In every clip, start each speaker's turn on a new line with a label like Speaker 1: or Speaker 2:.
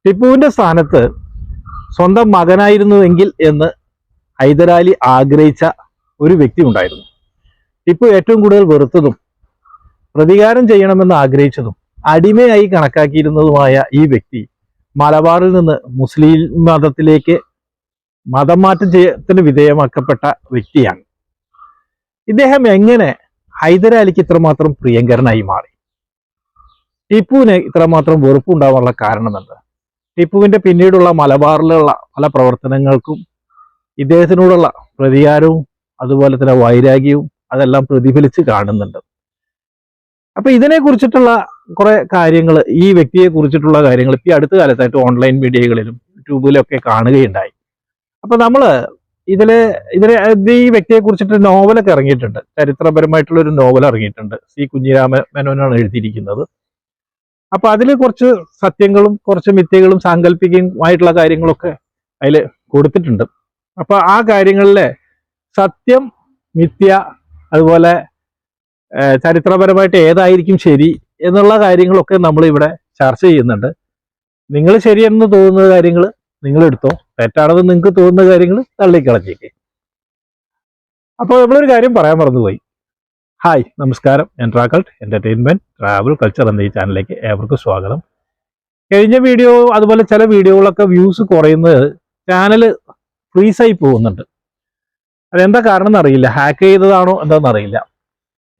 Speaker 1: ടിപ്പുവിന്റെ സ്ഥാനത്ത് സ്വന്തം മകനായിരുന്നുവെങ്കിൽ എന്ന് ഹൈദരാലി ആഗ്രഹിച്ച ഒരു വ്യക്തി ഉണ്ടായിരുന്നു. ടിപ്പു ഏറ്റവും കൂടുതൽ വെറുത്തതും പ്രതികാരം ചെയ്യണമെന്ന് ആഗ്രഹിച്ചതും അടിമയായി കണക്കാക്കിയിരുന്നതുമായ ഈ വ്യക്തി മലബാറിൽ നിന്ന് മുസ്ലിം മതത്തിലേക്ക് മതം മാറ്റത്തിന് വിധേയമാക്കപ്പെട്ട വ്യക്തിയാണ്. ഇദ്ദേഹം എങ്ങനെ ഹൈദരാലിക്ക് ഇത്രമാത്രം പ്രിയങ്കരനായി മാറി? ടിപ്പുവിന് ഇത്രമാത്രം വെറുപ്പുണ്ടാവാനുള്ള കാരണമെന്ത്? ടിപ്പുവിന്റെ പിന്നീടുള്ള മലബാറിലുള്ള പല പ്രവർത്തനങ്ങൾക്കും ഇദ്ദേഹത്തിനോടുള്ള പ്രതികാരവും അതുപോലെ തന്നെ വൈരാഗ്യവും അതെല്ലാം പ്രതിഫലിച്ച് കാണുന്നുണ്ട്. അപ്പൊ ഇതിനെ കുറിച്ചിട്ടുള്ള കുറെ കാര്യങ്ങൾ, ഈ വ്യക്തിയെ കുറിച്ചിട്ടുള്ള കാര്യങ്ങൾ ഇപ്പൊ അടുത്ത കാലത്തായിട്ട് ഓൺലൈൻ മീഡിയകളിലും യൂട്യൂബിലും ഒക്കെ കാണുകയുണ്ടായി. അപ്പൊ നമ്മള് ഈ വ്യക്തിയെ കുറിച്ചിട്ട് നോവലൊക്കെ ഇറങ്ങിയിട്ടുണ്ട്, ചരിത്രപരമായിട്ടുള്ള ഒരു നോവൽ ഇറങ്ങിയിട്ടുണ്ട്. സി കുഞ്ഞിരാമ മേനോനാണ് എഴുതിയിരിക്കുന്നത്. അപ്പൊ അതിൽ കുറച്ച് സത്യങ്ങളും കുറച്ച് മിഥ്യകളും സാങ്കല്പികമായിട്ടുള്ള കാര്യങ്ങളൊക്കെ അതിൽ കൊടുത്തിട്ടുണ്ട്. അപ്പൊ ആ കാര്യങ്ങളിലെ സത്യം, മിഥ്യ, അതുപോലെ ചരിത്രപരമായിട്ട് ഏതായിരിക്കും ശരി എന്നുള്ള കാര്യങ്ങളൊക്കെ നമ്മൾ ഇവിടെ ചർച്ച ചെയ്യുന്നുണ്ട്. നിങ്ങൾ ശരിയെന്ന് തോന്നുന്ന കാര്യങ്ങൾ നിങ്ങൾ എടുത്തോ, തെറ്റാണെന്ന് നിങ്ങൾക്ക് തോന്നുന്ന കാര്യങ്ങൾ തള്ളിക്കളഞ്ഞേക്ക്. അപ്പോൾ നമ്മളൊരു കാര്യം പറയാൻ മറന്നുപോയി. ഹായ്, നമസ്കാരം. ഞാൻ ട്രാക്കൾട്ട് എന്റർടൈൻമെന്റ് ട്രാവൽ കൾച്ചർ എന്ന ഈ ചാനലിലേക്ക് ഏവർക്കും സ്വാഗതം. കഴിഞ്ഞ വീഡിയോ അതുപോലെ ചില വീഡിയോകളൊക്കെ വ്യൂസ് കുറയുന്നത് ചാനൽ ഫ്രീസായി പോകുന്നുണ്ട്. അതെന്താ കാരണം എന്നറിയില്ല, ഹാക്ക് ചെയ്തതാണോ എന്താണെന്നറിയില്ല.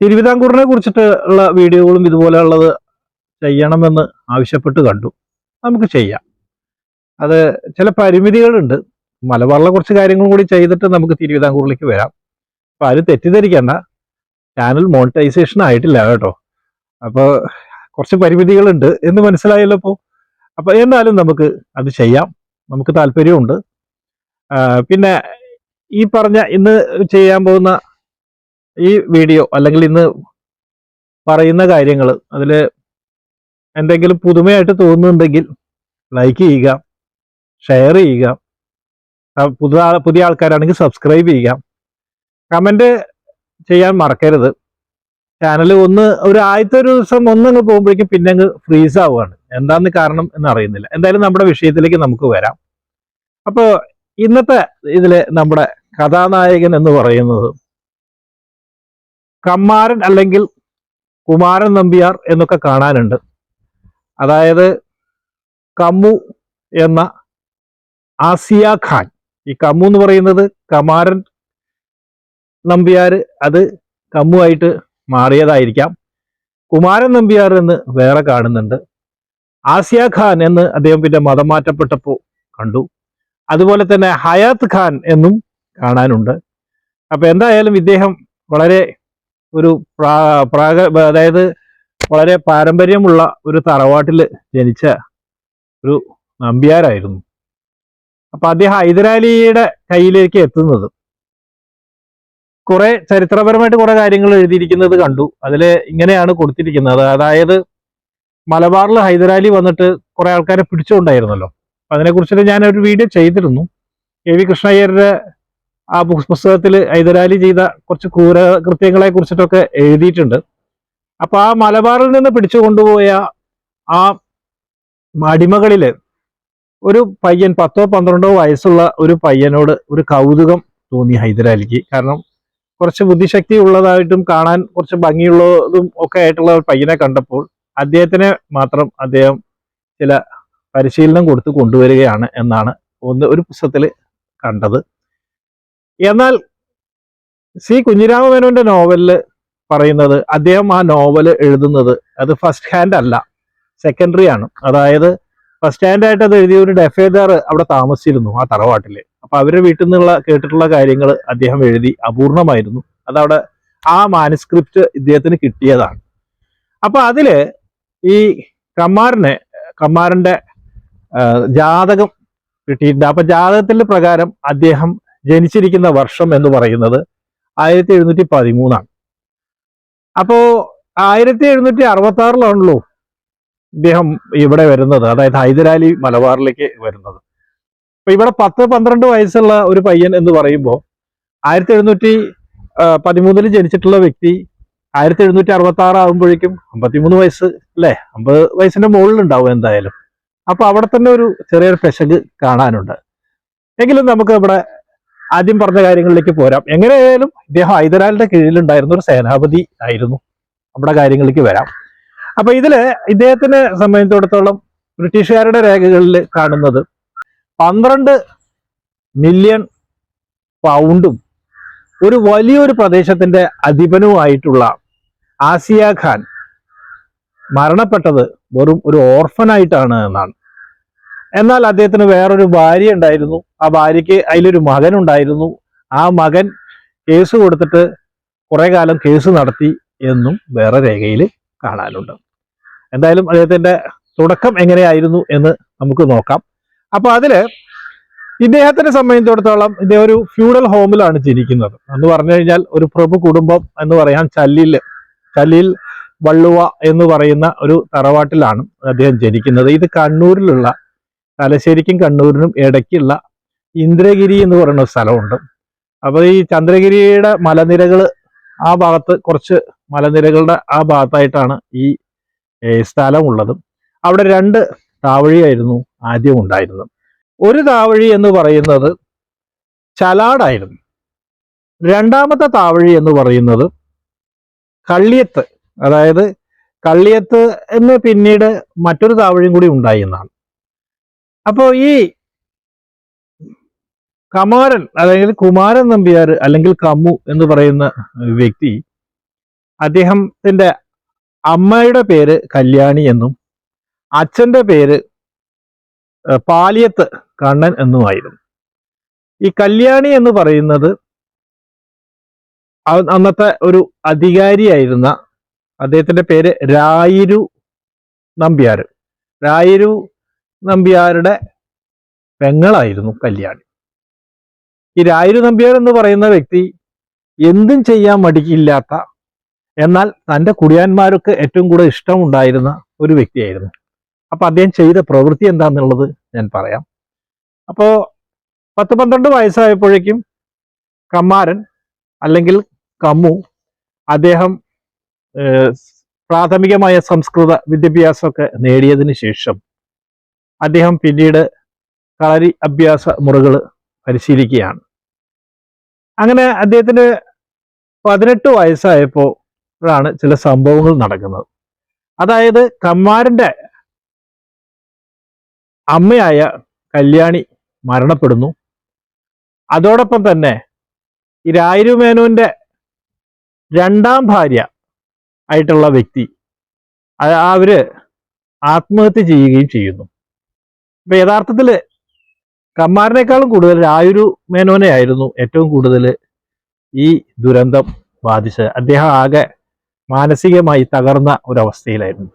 Speaker 1: തിരുവിതാംകൂറിനെ കുറിച്ചിട്ട് ഉള്ള വീഡിയോകളും ഇതുപോലെയുള്ളത് ചെയ്യണമെന്ന് ആവശ്യപ്പെട്ട് കണ്ടു. നമുക്ക് ചെയ്യാം. അത് ചില പരിമിതികളുണ്ട്. മലബാറിലെ കുറച്ച് കാര്യങ്ങളും കൂടി ചെയ്തിട്ട് നമുക്ക് തിരുവിതാംകൂറിലേക്ക് വരാം. അപ്പൊ ആരും തെറ്റിദ്ധരിക്കേണ്ട, ചാനൽ മോണിറ്റൈസേഷൻ ആയിട്ടില്ല കേട്ടോ. അപ്പോൾ കുറച്ച് പരിമിതികളുണ്ട് എന്ന് മനസ്സിലായല്ലോ ഇപ്പോൾ. അപ്പൊ എന്നാലും നമുക്ക് അത് ചെയ്യാം, നമുക്ക് താല്പര്യമുണ്ട്. പിന്നെ ഈ പറഞ്ഞ ഇന്ന് ചെയ്യാൻ പോകുന്ന ഈ വീഡിയോ അല്ലെങ്കിൽ ഇന്ന് പറയുന്ന കാര്യങ്ങൾ അതിൽ എന്തെങ്കിലും പുതുമയായിട്ട് തോന്നുന്നുണ്ടെങ്കിൽ ലൈക്ക് ചെയ്യുക, ഷെയർ ചെയ്യുക, പുതിയ ആൾക്കാരാണെങ്കിൽ സബ്സ്ക്രൈബ് ചെയ്യുക, കമന്റ് ചെയ്യാൻ മറക്കരുത്. ചാനൽ ഒരു ആദ്യത്തെ ഒരു ദിവസം ഒന്നങ്ങ് പോകുമ്പോഴേക്കും പിന്നെ അങ്ങ് ഫ്രീസ് ആവുകയാണ്. എന്താന്ന് കാരണം എന്ന് അറിയുന്നില്ല. എന്തായാലും നമ്മുടെ വിഷയത്തിലേക്ക് നമുക്ക് വരാം. അപ്പോൾ ഇന്നത്തെ ഇതില് നമ്മുടെ കഥാനായകൻ എന്ന് പറയുന്നത് കമ്മാരൻ അല്ലെങ്കിൽ കുമാരൻ നമ്പ്യാർ എന്നൊക്കെ കാണാനുണ്ട്. അതായത് കമ്മു എന്ന ആസിയ ഖാൻ. ഈ കമ്മു എന്ന് പറയുന്നത് കമാരൻ നമ്പ്യാർ, അത് കമ്മു ആയിട്ട് മാറിയതായിരിക്കാം. കുമാരൻ നമ്പ്യാർ എന്ന് വേറെ കാണുന്നുണ്ട്. ആസിയ ഖാൻ എന്ന് അദ്ദേഹം പിന്നെ മതം മാറ്റപ്പെട്ടപ്പോൾ കണ്ടു. അതുപോലെ തന്നെ ഹയാത്ത് ഖാൻ എന്നും കാണാനുണ്ട്. അപ്പൊ എന്തായാലും ഇദ്ദേഹം വളരെ ഒരു അതായത് വളരെ പാരമ്പര്യമുള്ള ഒരു തറവാട്ടിൽ ജനിച്ച ഒരു നമ്പ്യാരായിരുന്നു. അപ്പൊ അദ്ദേഹം ഹൈദരാലിയുടെ കയ്യിലേക്ക് എത്തുന്നത് കുറെ ചരിത്രപരമായിട്ട് കുറെ കാര്യങ്ങൾ എഴുതിയിരിക്കുന്നത് കണ്ടു. അതില് ഇങ്ങനെയാണ് കൊടുത്തിരിക്കുന്നത്. അതായത് മലബാറിൽ ഹൈദരാലി വന്നിട്ട് കുറെ ആൾക്കാരെ പിടിച്ചുകൊണ്ടായിരുന്നല്ലോ. അതിനെക്കുറിച്ചിട്ട് ഞാൻ ഒരു വീഡിയോ ചെയ്തിരുന്നു. കെ.വി. കൃഷ്ണയ്യരുടെ ആ പുസ്തകത്തിൽ ഹൈദരാലി ചെയ്ത കുറച്ച് ക്രൂരകൃത്യങ്ങളെ കുറിച്ചിട്ടൊക്കെ എഴുതിയിട്ടുണ്ട്. അപ്പൊ ആ മലബാറിൽ നിന്ന് പിടിച്ചു കൊണ്ടുപോയ ആ അടിമകളില് ഒരു പയ്യൻ 10-12 വയസ്സുള്ള ഒരു പയ്യനോട് ഒരു കൗതുകം തോന്നി ഹൈദരാലിക്ക്. കാരണം കുറച്ച് ബുദ്ധിശക്തി ഉള്ളതായിട്ടും കാണാൻ കുറച്ച് ഭംഗിയുള്ളതും ഒക്കെ ആയിട്ടുള്ള ഒരു പയ്യനെ കണ്ടപ്പോൾ അദ്ദേഹത്തിനെ മാത്രം അദ്ദേഹം ചില പരിശീലനം കൊടുത്ത് കൊണ്ടുവരികയാണ് എന്നാണ് ഒരു പുസ്തകത്തിൽ കണ്ടത്. എന്നാൽ സി കുഞ്ഞിരാമമേനോന്റെ നോവലില് പറയുന്നത് അദ്ദേഹം ആ നോവൽ എഴുതുന്നത് അത് ഫസ്റ്റ് ഹാൻഡ് അല്ല, സെക്കൻഡറി ആണ്. അതായത് ഫസ്റ്റ് ഹാൻഡ് ആയിട്ട് അത് എഴുതിയ ഒരു ഡെഫേദർ അവിടെ താമസിച്ചിരുന്നു ആ തറവാട്ടില്. അപ്പൊ അവരുടെ വീട്ടിൽ നിന്നുള്ള കേട്ടിട്ടുള്ള കാര്യങ്ങൾ അദ്ദേഹം എഴുതി അപൂർണമായിരുന്നു. അതവിടെ ആ മാനുസ്ക്രിപ്റ്റ് ഇദ്ദേഹത്തിന് കിട്ടിയതാണ്. അപ്പൊ അതില് ഈ കമ്മാരന്റെ ജാതകം കിട്ടിയിട്ടുണ്ട്. അപ്പൊ ജാതകത്തിന്റെ പ്രകാരം അദ്ദേഹം ജനിച്ചിരിക്കുന്ന വർഷം എന്ന് പറയുന്നത് 1713 അപ്പോ 1766 ഇദ്ദേഹം ഇവിടെ വരുന്നത്, അതായത് ഹൈദരാലി മലബാറിലേക്ക് വരുന്നത്. അപ്പൊ ഇവിടെ 10-12 വയസ്സുള്ള ഒരു പയ്യൻ എന്ന് പറയുമ്പോൾ 1713 ജനിച്ചിട്ടുള്ള വ്യക്തി 1766 ആകുമ്പോഴേക്കും 53 വയസ്സ് അല്ലേ, 50 വയസ്സിന്റെ മുകളിലുണ്ടാവും എന്തായാലും. അപ്പൊ അവിടെ തന്നെ ഒരു ചെറിയൊരു പെശക് കാണാനുണ്ട്. എങ്കിലും നമുക്ക് ഇവിടെ ആദ്യം പറഞ്ഞ കാര്യങ്ങളിലേക്ക് പോരാം. എങ്ങനെയായാലും ഇദ്ദേഹം ഹൈദരാലിന്റെ കീഴിലുണ്ടായിരുന്ന ഒരു സേനാപതി ആയിരുന്നു. നമ്മുടെ കാര്യങ്ങളിലേക്ക് വരാം. അപ്പൊ ഇതില് ഇദ്ദേഹത്തിനെ സംബന്ധിച്ചിടത്തോളം ബ്രിട്ടീഷുകാരുടെ രേഖകളിൽ കാണുന്നത് 12 മില്യൺ പൗണ്ടും ഒരു വലിയൊരു പ്രദേശത്തിന്റെ അധിപനുമായിട്ടുള്ള ആസിയ ഖാൻ മരണപ്പെട്ടത് വെറും ഒരു ഓർഫനായിട്ടാണ് എന്നാണ്. എന്നാൽ അദ്ദേഹത്തിന് വേറൊരു ഭാര്യ ഉണ്ടായിരുന്നു. ആ ഭാര്യയ്ക്ക് അതിലൊരു മകൻ ഉണ്ടായിരുന്നു. ആ മകൻ കേസ് കൊടുത്തിട്ട് കുറെ കാലം കേസ് നടത്തി എന്നും വേറെ രേഖയിൽ കാണാനുണ്ട്. എന്തായാലും അദ്ദേഹത്തിന്റെ തുടക്കം എങ്ങനെയായിരുന്നു എന്ന് നമുക്ക് നോക്കാം. അപ്പൊ അതില് ഇദ്ദേഹത്തിനെ സംബന്ധിച്ചിടത്തോളം ഇദ്ദേഹം ഒരു ഫ്യൂഡൽ ഹോമിലാണ് ജനിക്കുന്നത്. എന്ന് പറഞ്ഞു കഴിഞ്ഞാൽ ഒരു പ്രഭു കുടുംബം എന്ന് പറയാൻ ചല്ലിൽ വള്ളുവ എന്ന് പറയുന്ന ഒരു തറവാട്ടിലാണ് അദ്ദേഹം ജനിക്കുന്നത്. ഇത് കണ്ണൂരിലുള്ള, തലശ്ശേരിക്കും കണ്ണൂരിനും ഇടയ്ക്കുള്ള ഇന്ദ്രഗിരി എന്ന് പറയുന്ന സ്ഥലമുണ്ട്. അപ്പൊ ഈ ചന്ദ്രഗിരിയുടെ മലനിരകൾ, ആ ഭാഗത്ത് കുറച്ച് മലനിരകളുടെ ആ ഭാഗത്തായിട്ടാണ് ഈ സ്ഥലമുള്ളത്. അവിടെ 2 താവഴിയായിരുന്നു ആദ്യം ഉണ്ടായിരുന്നത്. ഒരു താവഴി എന്ന് പറയുന്നത് ചലാടായിരുന്നു. രണ്ടാമത്തെ താവഴി എന്ന് പറയുന്നത് കള്ളിയത്ത്, അതായത് കള്ളിയത്ത് എന്ന് പിന്നീട് മറ്റൊരു താവഴിയും കൂടി ഉണ്ടായി എന്നാണ്. അപ്പോൾ ഈ കമാരൻ, അതായത് കുമാരൻ നമ്പ്യാർ അല്ലെങ്കിൽ കമ്മു എന്ന് പറയുന്ന വ്യക്തി, അദ്ദേഹത്തിന്റെ അമ്മയുടെ പേര് കല്യാണി എന്നും അച്ഛന്റെ പേര് പാലിയത്ത് കണ്ണൻ എന്നുമായിരുന്നു. ഈ കല്യാണി എന്ന് പറയുന്നത് അന്നത്തെ ഒരു അധികാരിയായിരുന്ന, അദ്ദേഹത്തിന്റെ പേര് രായിരു നമ്പ്യാർ. രായിരു നമ്പ്യാരുടെ പെങ്ങളായിരുന്നു കല്യാണി. ഈ രായിരു നമ്പ്യാർ എന്ന് പറയുന്ന വ്യക്തി എന്തും ചെയ്യാൻ മടിക്കില്ലാത്ത, എന്നാൽ തൻ്റെ കുടിയാന്മാർക്ക് ഏറ്റവും കൂടുതൽ ഇഷ്ടമുണ്ടായിരുന്ന ഒരു വ്യക്തിയായിരുന്നു. അപ്പൊ അദ്ദേഹം ചെയ്ത പ്രവൃത്തി എന്താണെന്നുള്ളത് ഞാൻ പറയാം. അപ്പോ 10-12 വയസ്സായപ്പോഴേക്കും കമ്മാരൻ അല്ലെങ്കിൽ കമ്മു, അദ്ദേഹം പ്രാഥമികമായ സംസ്കൃത വിദ്യാഭ്യാസമൊക്കെ നേടിയതിന് ശേഷം അദ്ദേഹം പിന്നീട് കളരി അഭ്യാസ മുറകൾ പരിശീലിക്കുകയാണ്. അങ്ങനെ അദ്ദേഹത്തിന് 18 വയസ്സായപ്പോഴാണ് ചില സംഭവങ്ങൾ നടക്കുന്നത്. അതായത് കമ്മാരന്റെ അമ്മയായ കല്യാണി മരണപ്പെടുന്നു. അതോടൊപ്പം തന്നെ ഈ രായിരുമേനോന്റെ 2ാം ഭാര്യ ആയിട്ടുള്ള വ്യക്തി അവര് ആത്മഹത്യ ചെയ്യുകയും ചെയ്യുന്നു. അപ്പൊ യഥാർത്ഥത്തില് കമ്മാരനേക്കാളും കൂടുതൽ രായുരു മേനോനെ ആയിരുന്നു ഏറ്റവും കൂടുതൽ ഈ ദുരന്തം ബാധിച്ചത്. അദ്ദേഹം ആകെ മാനസികമായി തകർന്ന ഒരവസ്ഥയിലായിരുന്നു.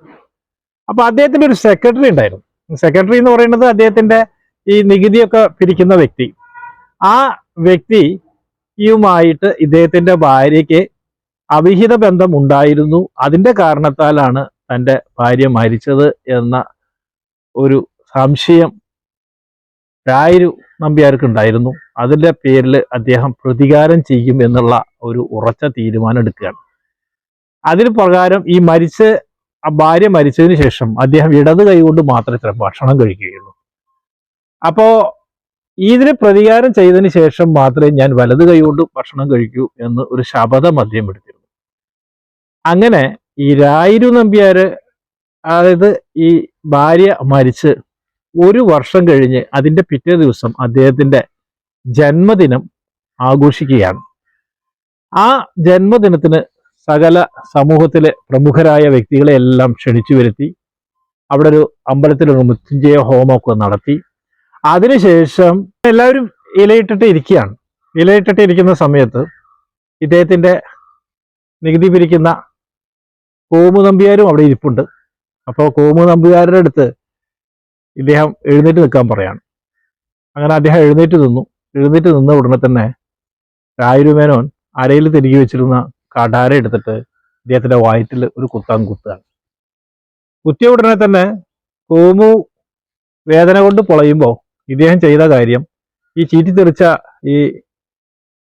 Speaker 1: അപ്പൊ അദ്ദേഹത്തിന്റെ ഒരു സെക്രട്ടറി ഉണ്ടായിരുന്നു. സെക്രട്ടറി എന്ന് പറയുന്നത് അദ്ദേഹത്തിന്റെ ഈ നികുതിയൊക്കെ പിരിക്കുന്ന വ്യക്തി. ആ വ്യക്തിയുമായിട്ട് ഇദ്ദേഹത്തിന്റെ ഭാര്യയ്ക്ക് അവിഹിത ബന്ധം ഉണ്ടായിരുന്നു. അതിന്റെ കാരണത്താലാണ് തൻ്റെ ഭാര്യ മരിച്ചത് എന്ന ഒരു സംശയം രായിരു നമ്പ്യാർക്ക് ഉണ്ടായിരുന്നു. അതിന്റെ പേരിൽ അദ്ദേഹം പ്രതികാരം ചെയ്യും എന്നുള്ള ഒരു ഉറച്ച തീരുമാനം എടുക്കുകയാണ്. അതിന് പ്രകാരം ഈ ഭാര്യ മരിച്ചതിന് ശേഷം അദ്ദേഹം ഇടത് കൈകൊണ്ട് മാത്രമേ ഭക്ഷണം കഴിക്കുകയുള്ളൂ. അപ്പോ ഇതിന് പ്രതികാരം ചെയ്തതിന് ശേഷം മാത്രമേ ഞാൻ വലത് കൈകൊണ്ട് ഭക്ഷണം കഴിക്കൂ എന്ന് ഒരു ശപഥം അദ്ദേഹം എടുത്തിരുന്നു. അങ്ങനെ ഈ രായിരു നമ്പ്യാര്, അതായത് ഈ ഭാര്യ മരിച്ച് 1 വർഷം കഴിഞ്ഞ് അതിന്റെ പിറ്റേ ദിവസം അദ്ദേഹത്തിന്റെ ജന്മദിനം ആഘോഷിക്കുകയാണ്. ആ ജന്മദിനത്തിന് സകല സമൂഹത്തിലെ പ്രമുഖരായ വ്യക്തികളെ എല്ലാം ക്ഷണിച്ചു വരുത്തി അവിടെ ഒരു അമ്പലത്തിൽ ഒരു മൃത്യുഞ്ജയ ഹോമമൊക്കെ നടത്തി. അതിനുശേഷം എല്ലാവരും ഇലയിട്ടിട്ട് ഇരിക്കുന്ന സമയത്ത് ഇദ്ദേഹത്തിന്റെ നികുതി പിരിക്കുന്ന കോമു നമ്പ്യാരും അവിടെ ഇരിപ്പുണ്ട്. അപ്പോൾ കോമു നമ്പ്യാരുടെ അടുത്ത് ഇദ്ദേഹം എഴുന്നേറ്റ് നിൽക്കാൻ പറയാണ്. അങ്ങനെ അദ്ദേഹം എഴുന്നേറ്റ് നിന്ന ഉടനെ തന്നെ രായുരുമേനോൻ അരയിൽ തിരികെ വെച്ചിരുന്ന കടാര എടുത്തിട്ട് ഇദ്ദേഹത്തിന്റെ വയറ്റിൽ ഒരു കുത്തുകയാണ്. കുത്തിയ ഉടനെ തന്നെ കോമു വേദന കൊണ്ട് പൊളയുമ്പോൾ ഇദ്ദേഹം ചെയ്ത കാര്യം, ഈ ചീറ്റിത്തെറിച്ച ഈ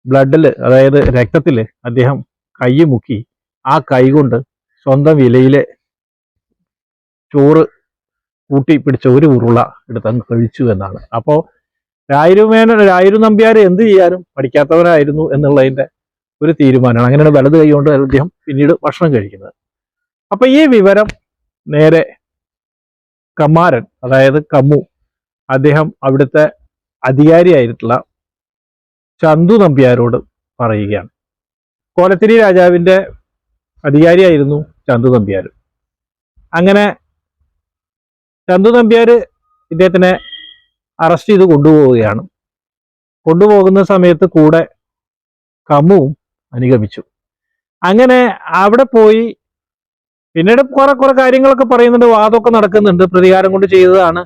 Speaker 1: ബ്ലഡില്, അതായത് രക്തത്തില് അദ്ദേഹം കൈ മുക്കി ആ കൈ കൊണ്ട് സ്വന്തം ഇലയിലെ ചോറ് കൂട്ടി പിടിച്ച ഒരു ഉരുള എടുത്തങ്ങ് കഴിച്ചു എന്നാണ്. അപ്പോൾ രായിരു നമ്പ്യാർ എന്ത് ചെയ്യാനും പഠിക്കാത്തവരായിരുന്നു എന്നുള്ളതിന്റെ ഒരു തീരുമാനമാണ്. അങ്ങനെയാണ് വലത് കൈ കൊണ്ട് അദ്ദേഹം പിന്നീട് ഭക്ഷണം കഴിക്കുന്നത്. അപ്പൊ ഈ വിവരം നേരെ കമ്മാരൻ, അതായത് കമ്മു, അദ്ദേഹം അവിടുത്തെ അധികാരിയായിട്ടുള്ള ചന്തു നമ്പ്യാരോട് പറയുകയാണ്. കോലത്തിരി രാജാവിന്റെ അധികാരിയായിരുന്നു ചന്തു നമ്പ്യാർ. അങ്ങനെ ചന്തു നമ്പ്യാർ ഇദ്ദേഹത്തിനെ അറസ്റ്റ് ചെയ്ത് കൊണ്ടുപോവുകയാണ്. കൊണ്ടുപോകുന്ന സമയത്ത് കൂടെ കമ്മുവും അനുഗമിച്ചു. അങ്ങനെ അവിടെ പോയി പിന്നീട് കുറെ കാര്യങ്ങളൊക്കെ പറയുന്നുണ്ട്, വാദമൊക്കെ നടക്കുന്നുണ്ട്. പ്രതികാരം കൊണ്ട് ചെയ്തതാണ്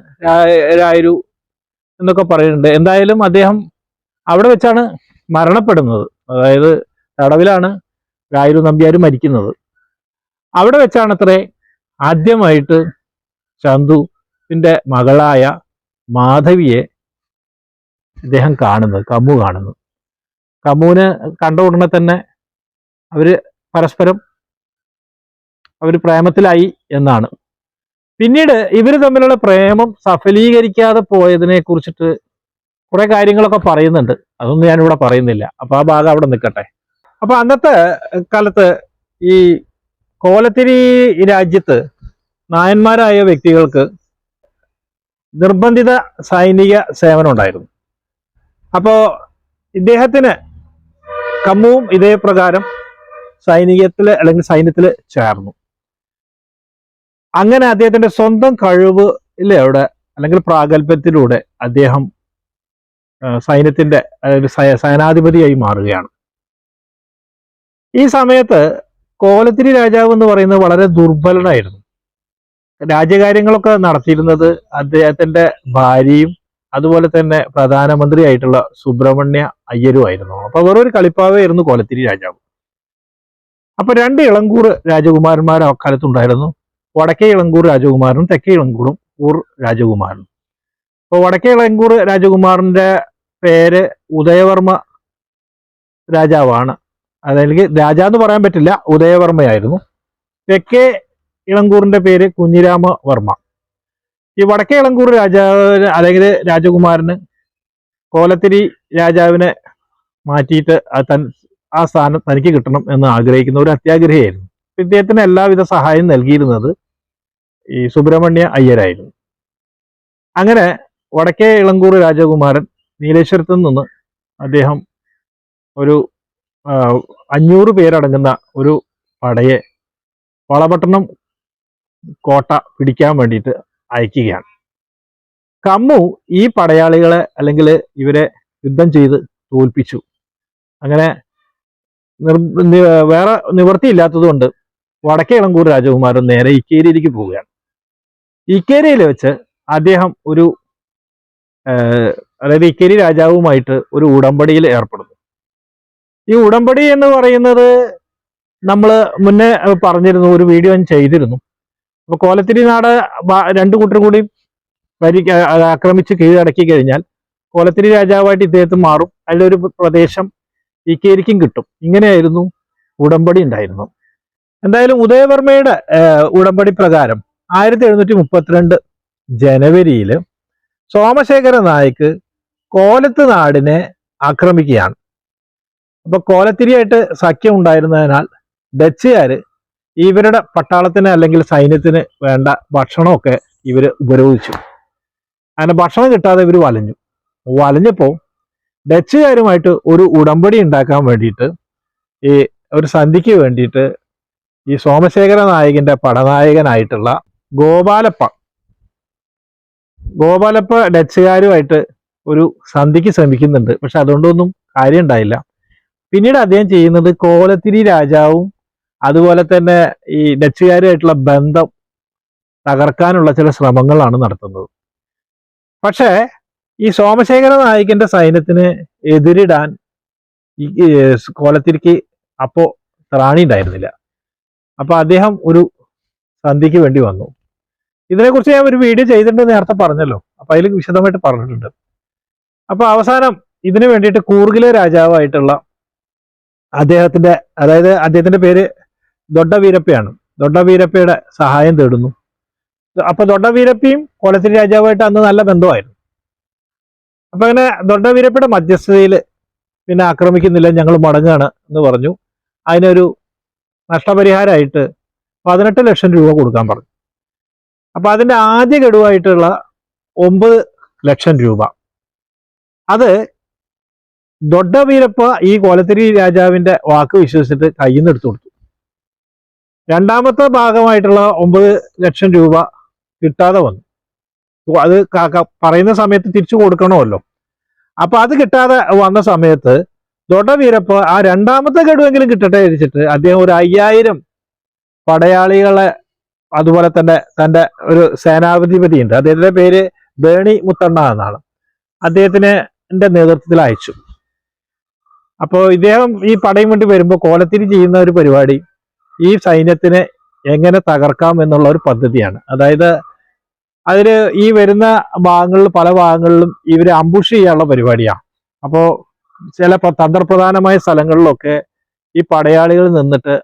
Speaker 1: രായരു എന്നൊക്കെ പറയുന്നുണ്ട്. എന്തായാലും അദ്ദേഹം അവിടെ വെച്ചാണ് മരണപ്പെടുന്നത്. അതായത് തടവിലാണ് രായരു നമ്പ്യാർ മരിക്കുന്നത്. അവിടെ വെച്ചാണ് അത്രേ ആദ്യമായിട്ട് ചന്തുവിന്റെ മകളായ മാധവിയെ ഇദ്ദേഹം കാണുന്നത്, കമ്മു കാണുന്നത്. കമ്മുവിന് കണ്ട ഉടനെ തന്നെ പരസ്പരം പ്രേമത്തിലായി എന്നാണ്. പിന്നീട് ഇവർ തമ്മിലുള്ള പ്രേമം സഫലീകരിക്കാതെ പോയതിനെ കുറിച്ചിട്ട് കുറെ കാര്യങ്ങളൊക്കെ പറയുന്നുണ്ട്. അതൊന്നും ഞാനിവിടെ പറയുന്നില്ല. അപ്പൊ ആ ഭാഗം അവിടെ നിൽക്കട്ടെ. അപ്പൊ അന്നത്തെ കാലത്ത് ഈ കോലത്തിരി രാജ്യത്ത് നായന്മാരായ വ്യക്തികൾക്ക് നിർബന്ധിത സൈനിക സേവനം ഉണ്ടായിരുന്നു. അപ്പോ ഇദ്ദേഹത്തിന്, കമ്മുവും ഇതേ പ്രകാരം സൈന്യത്തില് ചേർന്നു. അങ്ങനെ അദ്ദേഹത്തിന്റെ സ്വന്തം കഴിവിലൂടെ അല്ലെങ്കിൽ പ്രാഗൽഭ്യത്തിലൂടെ അദ്ദേഹം സൈന്യത്തിന്റെ സേനാധിപതിയായി മാറുകയാണ്. ഈ സമയത്ത് കോലത്തിരി രാജാവ് എന്ന് പറയുന്നത് വളരെ ദുർബലനായിരുന്നു. രാജ്യകാര്യങ്ങളൊക്കെ നടത്തിയിരുന്നത് അദ്ദേഹത്തിന്റെ ഭാര്യയും അതുപോലെ തന്നെ പ്രധാനമന്ത്രിയായിട്ടുള്ള സുബ്രഹ്മണ്യ അയ്യരുമായിരുന്നു. അപ്പൊ വേറൊരു കളിപ്പാവായിരുന്നു കോലത്തിരി രാജാവ്. അപ്പൊ 2 ഇളങ്കൂർ രാജകുമാരന്മാർ അക്കാലത്തുണ്ടായിരുന്നു. വടക്കേ ഇളങ്കൂർ രാജകുമാരനും തെക്കേ ഇളങ്കൂർ രാജകുമാരനും. അപ്പൊ വടക്കേ ഇളങ്കൂർ രാജകുമാരന്റെ പേര് ഉദയവർമ്മ രാജാവാണ്. അതല്ലെങ്കിൽ രാജാന്ന് പറയാൻ പറ്റില്ല, ഉദയവർമ്മയായിരുന്നു. തെക്കേ ഇളങ്കൂറിന്റെ പേര് കുഞ്ഞിരാമവർമ്മ. ഈ വടക്കേ ഇളങ്കൂർ രാജാവ് അല്ലെങ്കിൽ രാജകുമാരന് കോലത്തിരി രാജാവിനെ മാറ്റിയിട്ട് ആ സ്ഥാനം തനിക്ക് കിട്ടണം എന്ന് ആഗ്രഹിക്കുന്ന ഒരു അത്യാഗ്രഹിയായിരുന്നു. ഇദ്ദേഹത്തിന് എല്ലാവിധ സഹായം നൽകിയിരുന്നത് ഈ സുബ്രഹ്മണ്യ അയ്യരായിരുന്നു. അങ്ങനെ വടക്കേ ഇളങ്കൂർ രാജകുമാരൻ നീലേശ്വരത്ത് നിന്ന് അദ്ദേഹം ഒരു 500 പേരടങ്ങുന്ന ഒരു പടയെ വളപട്ടണം കോട്ട പിടിക്കാൻ വേണ്ടിയിട്ട് അയക്കുകയാണ്. കമ്മു ഈ പടയാളികളെ അല്ലെങ്കിൽ ഇവരെ യുദ്ധം ചെയ്ത് തോൽപ്പിച്ചു. അങ്ങനെ വേറെ നിവൃത്തിയില്ലാത്തത് കൊണ്ട് വടക്കേ ഇളങ്കൂർ രാജകുമാരൻ നേരെ ഇക്കേരിയിലേക്ക് പോവുകയാണ്. ഇക്കേരിയിൽ വെച്ച് അദ്ദേഹം അതായത് ഇക്കേരി രാജാവുമായിട്ട് ഒരു ഉടമ്പടിയിൽ ഏർപ്പെടുന്നു. ഈ ഉടമ്പടി എന്ന് പറയുന്നത് നമ്മൾ മുന്നേ പറഞ്ഞിരുന്നു, ഒരു വീഡിയോ ഞാൻ ചെയ്തിരുന്നു. അപ്പൊ കോലത്തിരി നാട് 2 കൂട്ടർ കൂടി ആക്രമിച്ച് കീഴടക്കി കഴിഞ്ഞാൽ കോലത്തിരി രാജാവായിട്ട് ഇദ്ദേഹത്തിന് മാറും. അതിലൊരു പ്രദേശം ഇക്കേരിക്കും കിട്ടും. ഇങ്ങനെയായിരുന്നു ഉടമ്പടി ഉണ്ടായിരുന്നു. എന്തായാലും ഉദയവർമ്മയുടെ ഉടമ്പടി പ്രകാരം 1732 ജനുവരിയിൽ സോമശേഖര നായക്ക് കോലത്ത് നാടിനെ ആക്രമിക്കുകയാണ്. അപ്പൊ കോലത്തിരിയായിട്ട് സഖ്യം ഉണ്ടായിരുന്നതിനാൽ ഡച്ചുകാര് ഇവരുടെ പട്ടാളത്തിന് അല്ലെങ്കിൽ സൈന്യത്തിന് വേണ്ട ഭക്ഷണമൊക്കെ ഇവര് ഉപരോധിച്ചു. അങ്ങനെ ഭക്ഷണം കിട്ടാതെ ഇവർ വലഞ്ഞപ്പോ ഡച്ചുകാരുമായിട്ട് ഒരു ഉടമ്പടി ഉണ്ടാക്കാൻ വേണ്ടിയിട്ട് ഈ ഒരു സന്ധിക്ക് വേണ്ടിയിട്ട് ഈ സോമശേഖര നായകന്റെ പടനായകനായിട്ടുള്ള ഗോപാലപ്പ ഡച്ചുകാരുമായിട്ട് ഒരു സന്ധിക്ക് ശ്രമിക്കുന്നുണ്ട്. പക്ഷെ അതുകൊണ്ടൊന്നും കാര്യം ഉണ്ടായില്ല. പിന്നീട് അദ്ദേഹം ചെയ്യുന്നത് കോലത്തിരി രാജാവും അതുപോലെ തന്നെ ഈ ഡച്ചുകാരുമായിട്ടുള്ള ബന്ധം തകർക്കാനുള്ള ചില ശ്രമങ്ങളാണ് നടത്തുന്നത്. പക്ഷേ ഈ സോമശേഖര നായകന്റെ സൈന്യത്തിന് എതിരിടാൻ ഈ കോലത്തിരിക്ക് അപ്പോ ത്രാണി ഉണ്ടായിരുന്നില്ല. അപ്പൊ അദ്ദേഹം ഒരു സന്ധിക്ക് വേണ്ടി വന്നു. ഇതിനെക്കുറിച്ച് ഞാൻ ഒരു വീഡിയോ ചെയ്തിട്ടുണ്ടെന്ന് നേരത്തെ പറഞ്ഞല്ലോ. അപ്പൊ അതിൽ വിശദമായിട്ട് പറഞ്ഞിട്ടുണ്ട്. അപ്പൊ അവസാനം ഇതിനു വേണ്ടിയിട്ട് കൂർഗിലെ രാജാവായിട്ടുള്ള അദ്ദേഹത്തിന്റെ പേര് ദൊഡ്ഡ വീരപ്പയാണ്. ദൊഡ്ഡ വീരപ്പയുടെ സഹായം തേടുന്നു. അപ്പൊ ദൊഡ്ഡവീരപ്പയും കോലത്തിരി രാജാവുമായിട്ട് അന്ന് നല്ല ബന്ധമായിരുന്നു. അപ്പൊ അങ്ങനെ ദൊഡ്ഡവീരപ്പയുടെ മധ്യസ്ഥതയിൽ പിന്നെ ആക്രമിക്കുന്നില്ല, ഞങ്ങൾ മടങ്ങുകയാണ് എന്ന് പറഞ്ഞു. അതിനൊരു നഷ്ടപരിഹാരമായിട്ട് 18 ലക്ഷം രൂപ കൊടുക്കാൻ പറഞ്ഞു. അപ്പൊ അതിന്റെ ആദ്യ ഗഡുവായിട്ടുള്ള 9 ലക്ഷം രൂപ അത് ദൊഡ്ഡവീരപ്പ ഈ കോലത്തിരി രാജാവിന്റെ വാക്ക് വിശ്വസിച്ചിട്ട് കയ്യിൽ നിന്ന് എടുത്തു കൊടുത്തു. രണ്ടാമത്തെ ഭാഗമായിട്ടുള്ള 9 ലക്ഷം രൂപ കിട്ടാതെ വന്നു. അത് പറയുന്ന സമയത്ത് തിരിച്ചു കൊടുക്കണമല്ലോ. അപ്പൊ അത് കിട്ടാതെ വന്ന സമയത്ത് ദൊഡ്ഡവീരപ്പ ആ രണ്ടാമത്തെ ഗഡുവെങ്കിലും കിട്ടട്ടെ വിചാരിച്ചിട്ട് അദ്ദേഹം ഒരു 5000 പടയാളികളെ, അതുപോലെ തന്നെ തന്റെ ഒരു സേനാധിപതി ഉണ്ട്, അദ്ദേഹത്തിന്റെ പേര് ബേണി മുത്തണ്ണ എന്നാണ്, അദ്ദേഹത്തിന്റെ നേതൃത്വത്തിൽ അയച്ചു. അപ്പോൾ ഇദ്ദേഹം ഈ പടയും കൊണ്ട് വരുമ്പോൾ കോലത്തിരി ചെയ്യുന്ന ഒരു പരിപാടി ഈ സൈന്യത്തിനെ എങ്ങനെ തകർക്കാം എന്നുള്ള ഒരു പദ്ധതിയാണ്. അതായത് അതില് ഈ വരുന്ന ഭാഗങ്ങളിൽ പല ഭാഗങ്ങളിലും ഇവരെ അംബുഷ് ചെയ്യാനുള്ള പരിപാടിയാണ്. അപ്പോൾ ചില തന്ത്രപ്രധാനമായ സ്ഥലങ്ങളിലൊക്കെ ഈ പടയാളികൾ നിന്നിട്ട്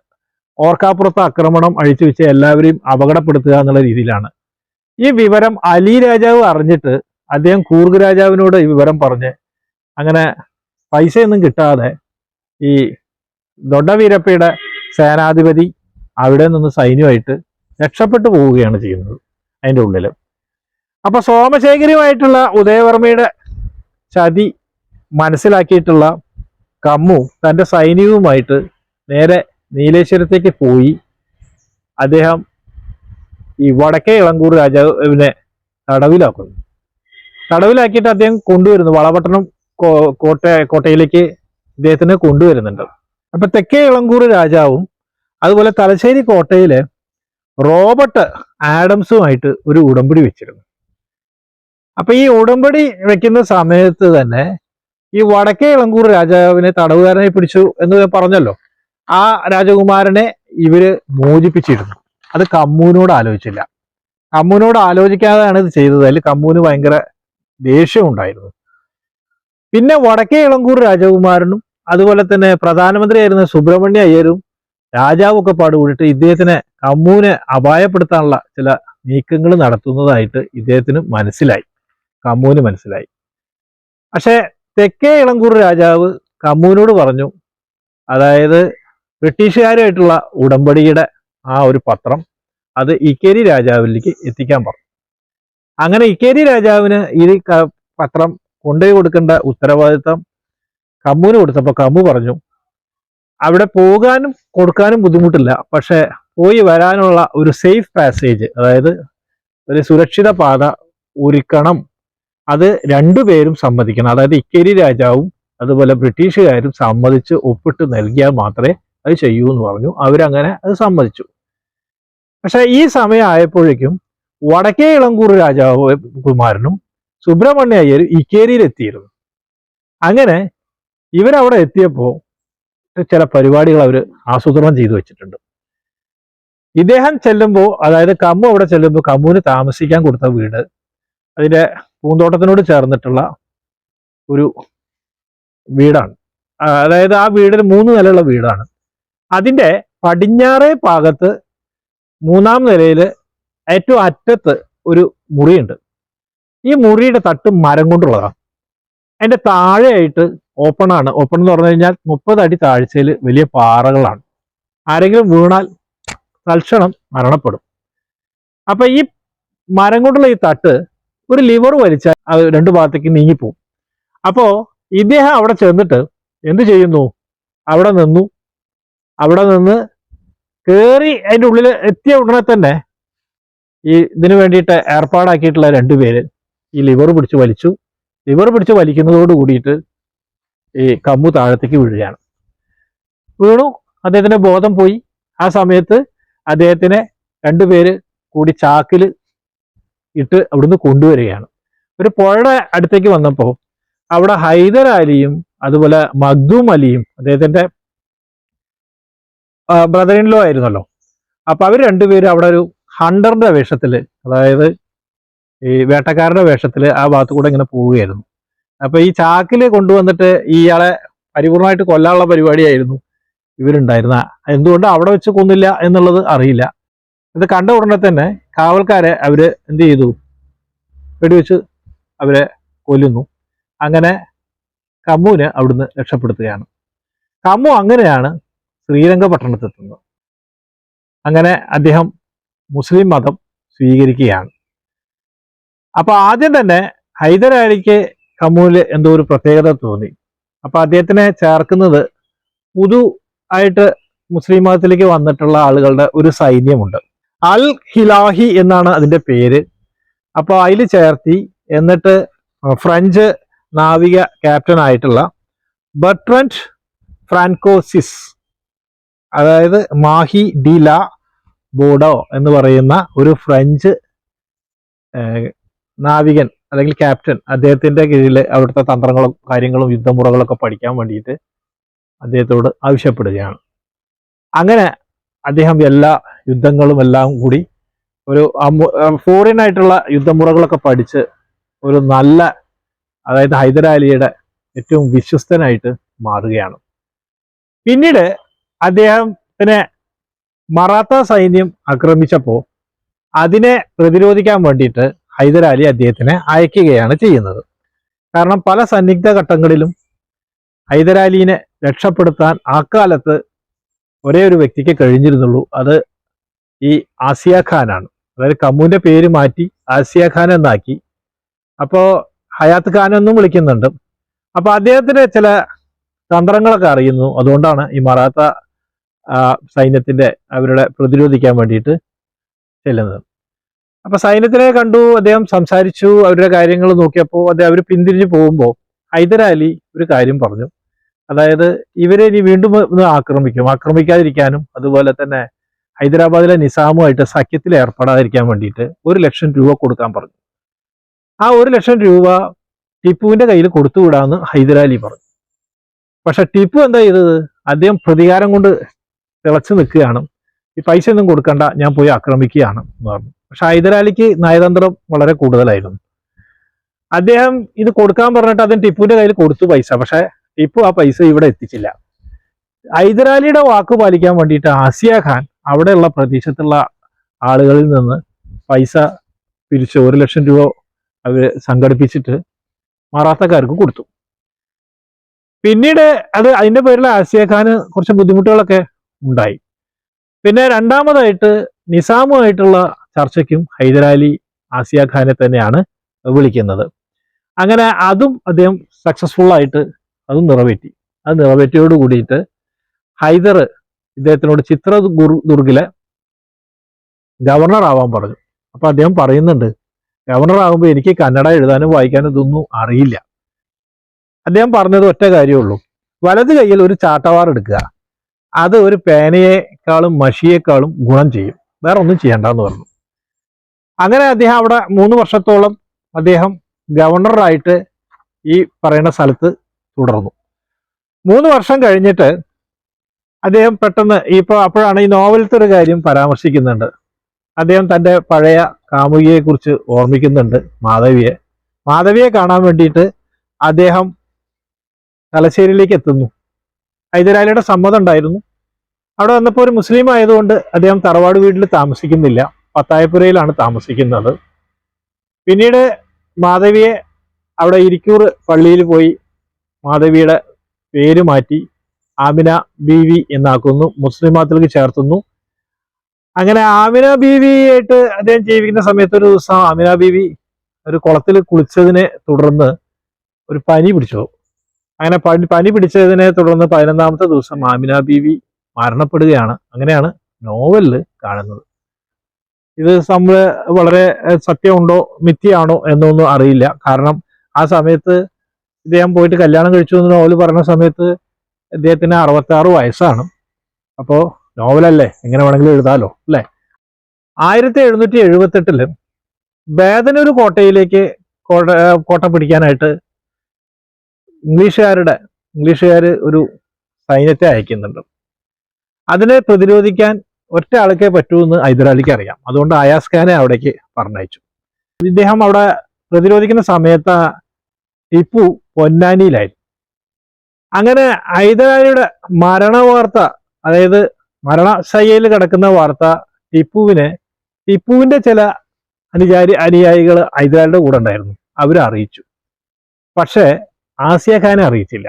Speaker 1: ഓർക്കാപ്പുറത്ത് ആക്രമണം അഴിച്ചു വെച്ച് എല്ലാവരെയും അപകടപ്പെടുത്തുക എന്നുള്ള രീതിയിലാണ്. ഈ വിവരം അലി രാജാവ് അറിഞ്ഞിട്ട് അദ്ദേഹം കൂർഗ് രാജാവിനോട് ഈ വിവരം പറഞ്ഞ് അങ്ങനെ പൈസയൊന്നും കിട്ടാതെ ഈ ദൊഡ്ഡവീരപ്പയുടെ സേനാധിപതി അവിടെ നിന്ന് സൈന്യമായിട്ട് രക്ഷപ്പെട്ടു പോവുകയാണ് ചെയ്യുന്നത് അതിൻ്റെ ഉള്ളിൽ. അപ്പൊ സോമശേഖരിയുമായിട്ടുള്ള ഉദയവർമ്മയുടെ ചതി മനസ്സിലാക്കിയിട്ടുള്ള കമ്മു തൻ്റെ സൈന്യവുമായിട്ട് നേരെ നീലേശ്വരത്തേക്ക് പോയി അദ്ദേഹം ഈ വടക്കേ ഇളങ്കൂർ രാജാവിനെ തടവിലാക്കുന്നു. തടവിലാക്കിയിട്ട് അദ്ദേഹം കൊണ്ടുവരുന്നു, വളപട്ടണം കോട്ടയിലേക്ക് ഇദ്ദേഹത്തിനെ കൊണ്ടുവരുന്നുണ്ട്. അപ്പൊ തെക്കേ ഇളങ്കൂർ രാജാവും അതുപോലെ തലശ്ശേരി കോട്ടയിലെ റോബർട്ട് ആഡംസുമായിട്ട് ഒരു ഉടമ്പടി വെച്ചിരുന്നു. അപ്പൊ ഈ ഉടമ്പടി വെക്കുന്ന സമയത്ത് തന്നെ ഈ വടക്കേ ഇളങ്കൂർ രാജാവിനെ തടവുകാരനെ പിടിച്ചു എന്ന് പറഞ്ഞല്ലോ, ആ രാജകുമാരനെ ഇവര് മോചിപ്പിച്ചിരുന്നു. അത് കമ്മൂനോട് ആലോചിച്ചില്ല. കമ്മൂനോട് ആലോചിക്കാതെയാണ് ഇത് ചെയ്തത്. അതിൽ കമ്മൂന് ഭയങ്കര ദേഷ്യം ഉണ്ടായിരുന്നു. പിന്നെ വടക്കേ ഇളങ്കൂർ രാജകുമാരനും അതുപോലെ തന്നെ പ്രധാനമന്ത്രിയായിരുന്ന സുബ്രഹ്മണ്യ അയ്യരും രാജാവും ഒക്കെ പാടുകൂടിയിട്ട് ഇദ്ദേഹത്തിനെ, കമ്മൂനെ അപായപ്പെടുത്താനുള്ള ചില നീക്കങ്ങൾ നടത്തുന്നതായിട്ട് ഇദ്ദേഹത്തിന് മനസ്സിലായി, കമ്മൂന് മനസ്സിലായി. പക്ഷെ തെക്കേ ഇളങ്കൂർ രാജാവ് കമ്മൂനോട് പറഞ്ഞു, അതായത് ബ്രിട്ടീഷുകാരുമായിട്ടുള്ള ഉടമ്പടിയുടെ ആ ഒരു പത്രം അത് ഇക്കേരി രാജാവിലേക്ക് എത്തിക്കാൻ പറഞ്ഞു. അങ്ങനെ ഇക്കേരി രാജാവിന് ഈ പത്രം കൊണ്ടുപോയി കൊടുക്കേണ്ട ഉത്തരവാദിത്തം കമ്മൂന് കൊടുത്തപ്പോൾ കമ്മു പറഞ്ഞു, അവിടെ പോകാനും കൊടുക്കാനും ബുദ്ധിമുട്ടില്ല, പക്ഷെ പോയി വരാനുള്ള ഒരു സേഫ് പാസേജ്, അതായത് ഒരു സുരക്ഷിത പാത ഒരുക്കണം, അത് രണ്ടുപേരും സമ്മതിക്കണം. അതായത് ഇക്കേരി രാജാവും അതുപോലെ ബ്രിട്ടീഷുകാരും സമ്മതിച്ച് ഒപ്പിട്ട് നൽകിയാൽ മാത്രമേ അത് ചെയ്യൂ എന്ന് പറഞ്ഞു. അവരങ്ങനെ അത് സമ്മതിച്ചു. പക്ഷെ ഈ സമയം ആയപ്പോഴേക്കും വടക്കേ ഇളങ്കൂർ രാജാവ് കുമാരനും സുബ്രഹ്മണ്യ അയ്യർ ഇക്കേരിയിൽ എത്തിയിരുന്നു. അങ്ങനെ ഇവരവിടെ എത്തിയപ്പോൾ ചില പരിപാടികൾ അവർ ആസൂത്രണം ചെയ്തു വെച്ചിട്ടുണ്ട്. ഇദ്ദേഹം ചെല്ലുമ്പോൾ, അതായത് കമ്മു അവിടെ ചെല്ലുമ്പോൾ കമ്മുവിന് താമസിക്കാൻ കൊടുത്ത വീട് അതിന്റെ പൂന്തോട്ടത്തിനോട് ചേർന്നിട്ടുള്ള ഒരു വീടാണ്. അതായത് ആ വീടിന് 3 നിലയുള്ള വീടാണ്. അതിന്റെ പടിഞ്ഞാറേ ഭാഗത്ത് 3-ാം നിലയിൽ ഏറ്റവും അറ്റത്ത് ഒരു മുറിയുണ്ട്. ഈ മുറിയുടെ തട്ട് മരം കൊണ്ടുള്ളതാണ്. അതിന്റെ താഴെയായിട്ട് ഓപ്പൺ ആണ്. ഓപ്പൺ എന്ന് പറഞ്ഞു കഴിഞ്ഞാൽ 30 അടി താഴ്ചയിൽ വലിയ പാറകളാണ്. ആരെങ്കിലും വീണാൽ തൽക്ഷണം മരണപ്പെടും. അപ്പൊ ഈ മരം കൊണ്ടുള്ള ഈ തട്ട് ഒരു ലിവർ വലിച്ചാൽ അത് 2 ഭാഗത്തേക്ക് നീങ്ങിപ്പോവും. അപ്പോ ഇദ്ദേഹം അവിടെ ചെന്നിട്ട് എന്ത് ചെയ്യുന്നു, അവിടെ നിന്നു. അവിടെ നിന്ന് കയറി അതിൻ്റെ ഉള്ളിൽ എത്തിയ ഉടനെ തന്നെ ഈ ഇതിനു വേണ്ടിയിട്ട് ഏർപ്പാടാക്കിയിട്ടുള്ള 2 പേര് ഈ ലിവർ പിടിച്ച് വലിച്ചു. ലിവർ പിടിച്ച് വലിക്കുന്നതോട് കൂടിയിട്ട് ഈ കമ്മു താഴത്തേക്ക് വീഴുകയാണ്. വീണു, അദ്ദേഹത്തിന്റെ ബോധം പോയി. ആ സമയത്ത് അദ്ദേഹത്തിനെ 2 പേര് കൂടി ചാക്കിൽ ഇട്ട് അവിടുന്ന് കൊണ്ടുവരികയാണ്. ഒരു പുഴയുടെ അടുത്തേക്ക് വന്നപ്പോൾ അവിടെ ഹൈദർ അലിയും അതുപോലെ മഖ്ദൂം അലിയും അദ്ദേഹത്തിന്റെ ബ്രദർ ഇൻ ലോ ആയിരുന്നല്ലോ. അപ്പൊ അവർ 2 പേരും അവിടെ ഒരു ഹണ്ടറിന്റെ വേഷത്തില്, അതായത് ഈ വേട്ടക്കാരുടെ വേഷത്തില് ആ ഭാഗത്തു കൂടെ ഇങ്ങനെ പോവുകയായിരുന്നു. അപ്പൊ ഈ ചാക്കില് കൊണ്ടുവന്നിട്ട് ഇയാളെ പരിപൂർണമായിട്ട് കൊല്ലാനുള്ള പരിപാടിയായിരുന്നു ഇവരുണ്ടായിരുന്ന. എന്തുകൊണ്ട് അവിടെ വെച്ച് കൊന്നില്ല എന്നുള്ളത് അറിയില്ല. ഇത് കണ്ട ഉടനെ തന്നെ കാവൽക്കാരെ അവര് എന്ത് ചെയ്തു, വെടിവെച്ച് അവരെ കൊല്ലുന്നു. അങ്ങനെ കമ്മുവിനെ അവിടുന്ന് രക്ഷപ്പെടുത്തുകയാണ്. കമ്മു അങ്ങനെയാണ് ശ്രീരംഗപട്ടണത്തെത്തുന്നത്. അങ്ങനെ അദ്ദേഹം മുസ്ലിം മതം സ്വീകരിക്കുകയാണ്. അപ്പൊ ആദ്യം തന്നെ ഹൈദരാലിക്ക് കമ്മുവിൽ എന്തോ ഒരു പ്രത്യേകത തോന്നി. അപ്പൊ അദ്ദേഹത്തിനെ ചേർക്കുന്നത് പുതു ആയിട്ട് മുസ്ലിം മതത്തിലേക്ക് വന്നിട്ടുള്ള ആളുകളുടെ ഒരു സൈന്യമുണ്ട്. അൽ ഹിലാഹി എന്നാണ് അതിന്റെ പേര്. അപ്പൊ അതിൽ ചേർത്തി. എന്നിട്ട് ഫ്രഞ്ച് നാവിക ക്യാപ്റ്റൻ ആയിട്ടുള്ള ബർട്രൻഡ് ഫ്രാൻകോസിസ്, അതായത് മാഹി ഡി ലാ ബോഡോ എന്ന് പറയുന്ന ഒരു ഫ്രഞ്ച് നാവികൻ അല്ലെങ്കിൽ ക്യാപ്റ്റൻ, അദ്ദേഹത്തിന്റെ കീഴിൽ അവിടുത്തെ തന്ത്രങ്ങളും കാര്യങ്ങളും യുദ്ധമുറകളൊക്കെ പഠിക്കാൻ വേണ്ടിയിട്ട് അദ്ദേഹത്തോട് ആവശ്യപ്പെടുകയാണ്. അങ്ങനെ അദ്ദേഹം എല്ലാ യുദ്ധങ്ങളും എല്ലാം കൂടി ഒരു ഫോറിൻ ആയിട്ടുള്ള യുദ്ധമുറകളൊക്കെ പഠിച്ച് ഒരു നല്ല, അതായത് ഹൈദരാലിയുടെ ഏറ്റവും വിശ്വസ്തനായിട്ട് മാറുകയാണ്. പിന്നീട് അദ്ദേഹത്തിനെ മറാത്ത സൈന്യം ആക്രമിച്ചപ്പോൾ അതിനെ പ്രതിരോധിക്കാൻ വേണ്ടിയിട്ട് ഹൈദരാലി അദ്ദേഹത്തിനെ അയക്കുകയാണ് ചെയ്യുന്നത്. കാരണം പല സന്നിഗ്ധ ഘട്ടങ്ങളിലും ഹൈദരാലിനെ രക്ഷപ്പെടുത്താൻ ആ കാലത്ത് ഒരേ ഒരു വ്യക്തിക്ക് കഴിഞ്ഞിരുന്നുള്ളൂ. അത് ഈ ആസിയ ഖാനാണ്. അതായത് കമ്മുവിന്റെ പേര് മാറ്റി ആസിയ ഖാൻ എന്നാക്കി. അപ്പോൾ ഹയാത്ത് ഖാൻ എന്നും വിളിക്കുന്നുണ്ട്. അപ്പൊ അദ്ദേഹത്തിന് ചില തന്ത്രങ്ങളൊക്കെ അറിയുന്നു. അതുകൊണ്ടാണ് ഈ മറാത്ത സൈന്യത്തിന്റെ അവരുടെ പ്രതിരോധിക്കാൻ വേണ്ടിയിട്ട് ചെല്ലുന്നത്. അപ്പൊ സൈന്യത്തിനെ കണ്ടു, അദ്ദേഹം സംസാരിച്ചു, അവരുടെ കാര്യങ്ങൾ നോക്കിയപ്പോൾ അവർ പിന്തിരിഞ്ഞു പോകുമ്പോൾ ഹൈദരാലി ഒരു കാര്യം പറഞ്ഞു. അതായത് ഇവരെ ഇനി വീണ്ടും ആക്രമിക്കാതിരിക്കാനും അതുപോലെ തന്നെ ഹൈദരാബാദിലെ നിസാമുമായിട്ട് സഖ്യത്തിൽ ഏർപ്പെടാതിരിക്കാൻ വേണ്ടിയിട്ട് 1,00,000 രൂപ കൊടുക്കാൻ പറഞ്ഞു. ആ 1,00,000 രൂപ ടിപ്പുവിന്റെ കയ്യിൽ കൊടുത്തുവിടാന്ന് ഹൈദരാലി പറഞ്ഞു. പക്ഷെ ടിപ്പു എന്താ ചെയ്തത്? അദ്ദേഹം പ്രതികാരം കൊണ്ട് തിളച്ചു നിൽക്കുകയാണ്. ഈ പൈസ ഒന്നും കൊടുക്കണ്ട, ഞാൻ പോയി ആക്രമിക്കുകയാണ് എന്ന് പറഞ്ഞു. പക്ഷെ ഹൈദരാലിക്ക് നയതന്ത്രം വളരെ കൂടുതലായിരുന്നു. അദ്ദേഹം ഇത് കൊടുക്കാൻ പറഞ്ഞിട്ട് അദ്ദേഹം ടിപ്പുവിന്റെ കയ്യിൽ കൊടുത്തു പൈസ. പക്ഷെ ടിപ്പു ആ പൈസ ഇവിടെ എത്തിച്ചില്ല. ഹൈദരാലിയുടെ വാക്ക് പാലിക്കാൻ വേണ്ടിയിട്ട് ആസിയ ഖാൻ അവിടെയുള്ള പ്രദേശത്തുള്ള ആളുകളിൽ നിന്ന് പൈസ പിരിച്ച് 1,00,000 രൂപ അവര് സംഘടിപ്പിച്ചിട്ട് മറാത്തക്കാർക്ക് കൊടുത്തു. പിന്നീട് അതിന്റെ പേരിൽ ആസിയ ഖാന് കുറച്ച് ബുദ്ധിമുട്ടുകളൊക്കെ ഉണ്ടായി. പിന്നെ രണ്ടാമതായിട്ട് നിസാമുമായിട്ടുള്ള ചർച്ചയ്ക്കും ഹൈദരാലി ആസിയ ഖാനെ തന്നെയാണ് വിളിക്കുന്നത്. അങ്ങനെ അതും അദ്ദേഹം സക്സസ്ഫുൾ ആയിട്ട് അതും നിറവേറ്റി. അത് നിറവേറ്റിയോട് കൂടിയിട്ട് ഹൈദർ ഇദ്ദേഹത്തിനോട് ചിത്രദുർഗിലെ ഗവർണർ ആവാൻ പറഞ്ഞു. അപ്പൊ അദ്ദേഹം പറയുന്നുണ്ട്, ഗവർണർ ആകുമ്പോൾ എനിക്ക് കന്നഡ എഴുതാനും വായിക്കാനും ഇതൊന്നും അറിയില്ല. അദ്ദേഹം പറഞ്ഞത് ഒറ്റ കാര്യമുള്ളൂ, വലത് കൈയിൽ ഒരു ചാട്ടവാർ എടുക്കുക, അത് ഒരു പേനയേക്കാളും മഷിയേക്കാളും ഗുണം ചെയ്യും, വേറെ ഒന്നും ചെയ്യണ്ടെന്ന് പറഞ്ഞു. അങ്ങനെ അദ്ദേഹം അവിടെ 3 വർഷത്തോളം അദ്ദേഹം ഗവർണറായിട്ട് ഈ പറയുന്ന സ്ഥലത്ത് തുടർന്നു. 3 വർഷം കഴിഞ്ഞിട്ട് അദ്ദേഹം പെട്ടെന്ന് അപ്പോഴാണ് ഈ നോവലത്തെ ഒരു കാര്യം പരാമർശിക്കുന്നുണ്ട്. അദ്ദേഹം തൻ്റെ പഴയ കാമുകിയെ കുറിച്ച് ഓർമ്മിക്കുന്നുണ്ട്, മാധവിയെ കാണാൻ വേണ്ടിയിട്ട് അദ്ദേഹം തലശ്ശേരിയിലേക്ക് എത്തുന്നു. ഹൈദരാലിയുടെ സമ്മതം ഉണ്ടായിരുന്നു. അവിടെ വന്നപ്പോൾ ഒരു മുസ്ലിം ആയതുകൊണ്ട് അദ്ദേഹം തറവാട് വീട്ടിൽ താമസിക്കുന്നില്ല, പത്തായപ്പുരയിലാണ് താമസിക്കുന്നത്. പിന്നീട് മാധവിയെ അവിടെ ഇരിക്കൂർ പള്ളിയിൽ പോയി മാധവിയുടെ പേര് മാറ്റി ആമിന ബീവി എന്നാക്കുന്നു, മുസ്ലിം മതത്തിലേക്ക് ചേർത്തുന്നു. അങ്ങനെ ആമിന ബീവിയായിട്ട് അദ്ദേഹം ജീവിക്കുന്ന സമയത്ത് ഒരു ദിവസം ആമിന ബീവി ഒരു കുളത്തിൽ കുളിച്ചതിനെ തുടർന്ന് ഒരു പനി പിടിച്ചു. അങ്ങനെ പനി പിടിച്ചതിനെ തുടർന്ന് 11ാമത്തെ ദിവസം ആമിന ബീവി മരണപ്പെടുകയാണ്. അങ്ങനെയാണ് നോവലില് കാണുന്നത്. ഇത് നമ്മള് വളരെ സത്യമുണ്ടോ മിഥ്യയാണോ എന്നൊന്നും അറിയില്ല. കാരണം ആ സമയത്ത് ഇദ്ദേഹം പോയിട്ട് കല്യാണം കഴിച്ചു എന്ന് നോവൽ പറഞ്ഞ സമയത്ത് ഇദ്ദേഹത്തിന് 66 വയസ്സാണ്. അപ്പോൾ നോവലല്ലേ, എങ്ങനെ വേണമെങ്കിലും എഴുതാലോ അല്ലേ. 1778 ബേദനൂർ കോട്ടയിലേക്ക് കോട്ട പിടിക്കാനായിട്ട് ഇംഗ്ലീഷുകാർ ഒരു സൈന്യത്തെ അയക്കുന്നുണ്ട്. അതിനെ പ്രതിരോധിക്കാൻ ഒറ്റ ആൾക്കേ പറ്റൂ എന്ന് ഹൈദരാലിക്ക് അറിയാം. അതുകൊണ്ട് അയാസ് ഖാനെ അവിടേക്ക് പറഞ്ഞയച്ചു. ഇദ്ദേഹം അവിടെ പ്രതിരോധിക്കുന്ന സമയത്ത് ടിപ്പു പൊന്നാനിയിലായിരുന്നു. അങ്ങനെ ഹൈദരാലിയുടെ മരണവാർത്ത, അതായത് മരണശയ്യയിൽ കിടക്കുന്ന വാർത്ത ടിപ്പുവിനെ ടിപ്പുവിന്റെ ചില അനുയായികൾ ഹൈദരാലിയുടെ കൂടെ ഉണ്ടായിരുന്നു. അവരെ അറിയിച്ചു. പക്ഷേ ആസിയ ഖാനെ അറിയിച്ചില്ല.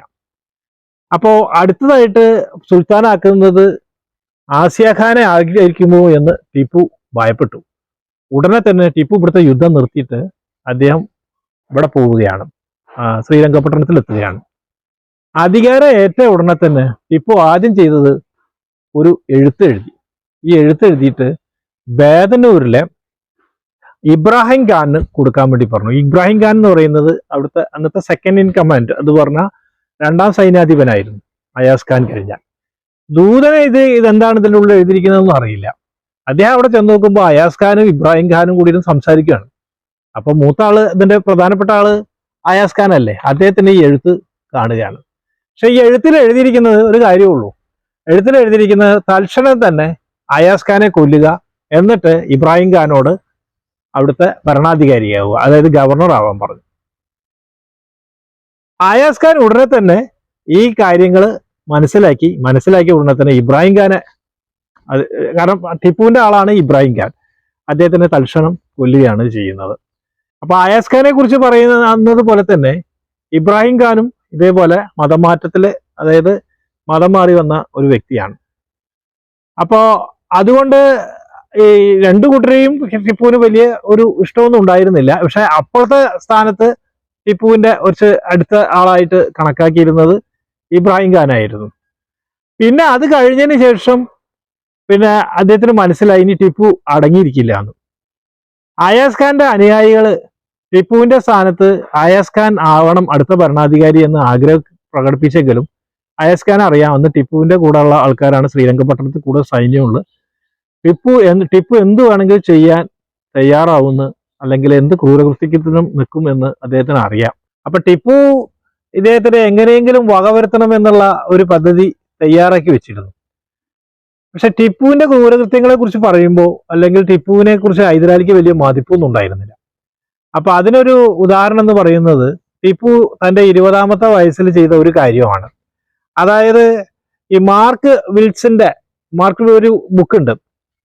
Speaker 1: അപ്പോ അടുത്തതായിട്ട് സുൽത്താനാക്കുന്നത് ആസിയ ഖാനെ ആയിരിക്കുമോ എന്ന് ടിപ്പു ഭയപ്പെട്ടു. ഉടനെ തന്നെ ടിപ്പു ഇവിടുത്തെ യുദ്ധം നിർത്തിയിട്ട് അദ്ദേഹം ഇവിടെ പോവുകയാണ്, ശ്രീരംഗപട്ടണത്തിൽ എത്തുകയാണ്. അധികാരം ഏറ്റ ഉടനെ തന്നെ ടിപ്പു ആദ്യം ചെയ്തത് ഒരു എഴുത്തെഴുതി. ഈ എഴുത്തെഴുതിയിട്ട് ബേദനൂരിലെ ഇബ്രാഹിം ഖാന് കൊടുക്കാൻ വേണ്ടി പറഞ്ഞു. ഇബ്രാഹിം ഖാൻ എന്ന് പറയുന്നത് അവിടുത്തെ അന്നത്തെ സെക്കൻഡ് ഇൻ കമാൻഡ്, അത് പറഞ്ഞ 2ാം സൈന്യാധിപനായിരുന്നു അയാസ് ഖാൻ കഴിഞ്ഞാൽ. ദൂതനെ ഇതെന്താണ് ഇതിൻ്റെ ഉള്ളിൽ എഴുതിയിരിക്കുന്നതെന്നും അറിയില്ല. അദ്ദേഹം അവിടെ ചെന്ന് നോക്കുമ്പോൾ അയാസ് ഖാനും ഇബ്രാഹിം ഖാനും കൂടി സംസാരിക്കുകയാണ്. അപ്പൊ മൂത്ത ആള്, ഇതിന്റെ പ്രധാനപ്പെട്ട ആള് അയാസ് ഖാൻ അല്ലേ, അദ്ദേഹത്തിന്റെ ഈ എഴുത്ത് കാണുകയാണ്. പക്ഷെ ഈ എഴുത്തിൽ എഴുതിയിരിക്കുന്നത് ഒരു കാര്യമുള്ളൂ. എഴുത്തിൽ എഴുതിയിരിക്കുന്നത് തൽക്ഷണം തന്നെ അയാസ് ഖാനെ കൊല്ലുക, എന്നിട്ട് ഇബ്രാഹിം ഖാനോട് അവിടുത്തെ ഭരണാധികാരിയാവുക, അതായത് ഗവർണർ ആവാൻ പറഞ്ഞു. അയാസ് ഖാൻ ഉടനെ തന്നെ ഈ കാര്യങ്ങൾ മനസ്സിലാക്കി ഉടനെ തന്നെ ഇബ്രാഹിം ഖാനെ, കാരണം ടിപ്പുവിന്റെ ആളാണ് ഇബ്രാഹിം ഖാൻ, അദ്ദേഹത്തിനെ തൽക്ഷണം കൊല്ലുകയാണ് ചെയ്യുന്നത്. അപ്പൊ അയാസ് ഖാനെ കുറിച്ച് പറയുന്നത് പോലെ തന്നെ ഇബ്രാഹിം ഖാനും ഇതേപോലെ മതമാറ്റത്തില്, അതായത് മതം മാറി വന്ന ഒരു വ്യക്തിയാണ്. അപ്പോ അതുകൊണ്ട് ഈ രണ്ടു കൂട്ടരെയും ടിപ്പുവിന് വലിയ ഒരു ഇഷ്ടമൊന്നും ഉണ്ടായിരുന്നില്ല. പക്ഷെ അപ്പോഴത്തെ സ്ഥാനത്ത് ടിപ്പുവിന്റെ കുറച്ച് അടുത്ത ആളായിട്ട് കണക്കാക്കിയിരുന്നത് ഇബ്രാഹിം ഖാനായിരുന്നു. പിന്നെ അത് കഴിഞ്ഞതിന് ശേഷം പിന്നെ അദ്ദേഹത്തിന് മനസ്സിലായി ഇനി ടിപ്പു അടങ്ങിയിരിക്കില്ല എന്ന്. അയാസ് ഖാന്റെ അനുയായികൾ ടിപ്പുവിന്റെ സ്ഥാനത്ത് അയാസ് ഖാൻ ആവണം അടുത്ത ഭരണാധികാരി എന്ന് ആഗ്രഹം പ്രകടിപ്പിച്ചെങ്കിലും അയാസ് ഖാൻ അറിയാമെന്ന് ടിപ്പുവിന്റെ കൂടെയുള്ള ആൾക്കാരാണ് ശ്രീരംഗപട്ടണത്തിൽ കൂടെ സൈന്യമുള്ളത്. ടിപ്പു എന്ത് വേണമെങ്കിലും ചെയ്യാൻ തയ്യാറാവുന്ന, അല്ലെങ്കിൽ എന്ത് ക്രൂരകൃത്യത്തിനും നിൽക്കുമെന്ന് അദ്ദേഹത്തിന് അറിയാം. അപ്പൊ ടിപ്പു ഇദ്ദേഹത്തിന് എങ്ങനെയെങ്കിലും വകവരുത്തണം എന്നുള്ള ഒരു പദ്ധതി തയ്യാറാക്കി വെച്ചിരുന്നു. പക്ഷെ ടിപ്പുവിന്റെ ക്രൂരകൃത്യങ്ങളെ കുറിച്ച് പറയുമ്പോൾ, അല്ലെങ്കിൽ ടിപ്പുവിനെ കുറിച്ച് ഹൈദരാലിക്ക് വലിയ മതിപ്പൊന്നും ഉണ്ടായിരുന്നില്ല. അപ്പൊ അതിനൊരു ഉദാഹരണം എന്ന് പറയുന്നത് ടിപ്പു തന്റെ 20ാമത്തെ വയസ്സിൽ ചെയ്ത ഒരു കാര്യമാണ്. അതായത് ഈ മാർക്ക് വിൽസന്റെ ഒരു ബുക്കുണ്ട്,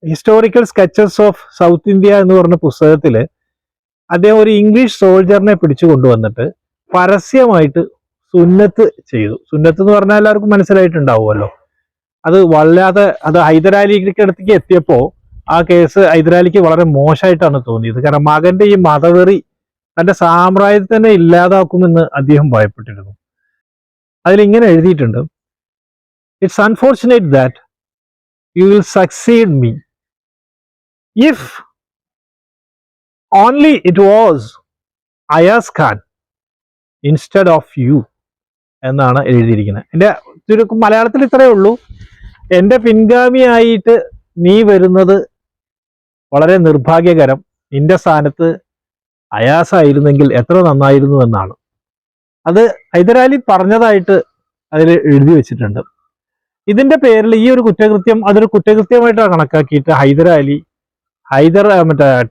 Speaker 1: historical sketches of South India എന്ന് പറഞ്ഞ പുസ്തകത്തില് അദ്ദേഹം ഒരു ഇംഗ്ലീഷ് സോൾജറിനെ പിടിച്ചു കൊണ്ടുവന്നിട്ട് പരസ്യമായിട്ട് സുന്നത്ത് ചെയ്തു. സുന്നത്ത് എന്ന് പറഞ്ഞാൽ എല്ലാവർക്കും മനസ്സിലായിട്ടുണ്ടാവുമല്ലോ. അത് അത് ഹൈദരാലിക്ക് അടുത്തേക്ക് എത്തിയപ്പോ ആ കേസ് ഹൈദരാലിക്ക് വളരെ മോശമായിട്ടാണ് തോന്നിയത്. കാരണം മകന്റെ ഈ മതവെറി തന്റെ സാമ്രാജ്യത്തെ തന്നെ ഇല്ലാതാക്കുമെന്ന് അദ്ദേഹം ഭയപ്പെട്ടിരുന്നു. അതിലിങ്ങനെ എഴുതിയിട്ടുണ്ട്, it's unfortunate that you will succeed me if only it was Ayaz Khan instead of you എന്നാണ് എഴുതിയിരിക്കുന്നത്. എൻ്റെ മലയാളത്തിൽ ഇത്രയേ ഉള്ളൂ, എൻ്റെ പിൻഗാമിയായിട്ട് നീ വരുന്നത് വളരെ നിർഭാഗ്യകരം, നിന്റെ സ്ഥാനത്ത് അയാസായിരുന്നെങ്കിൽ എത്ര നന്നായിരുന്നു എന്നാണ്. അത് ഹൈദരാലി പറഞ്ഞതായിട്ട് അതിൽ എഴുതി വെച്ചിട്ടുണ്ട്. ഇതിന്റെ പേരിൽ ഈ ഒരു കുറ്റകൃത്യം അതൊരു കുറ്റകൃത്യമായിട്ടാണ് കണക്കാക്കിയിട്ട്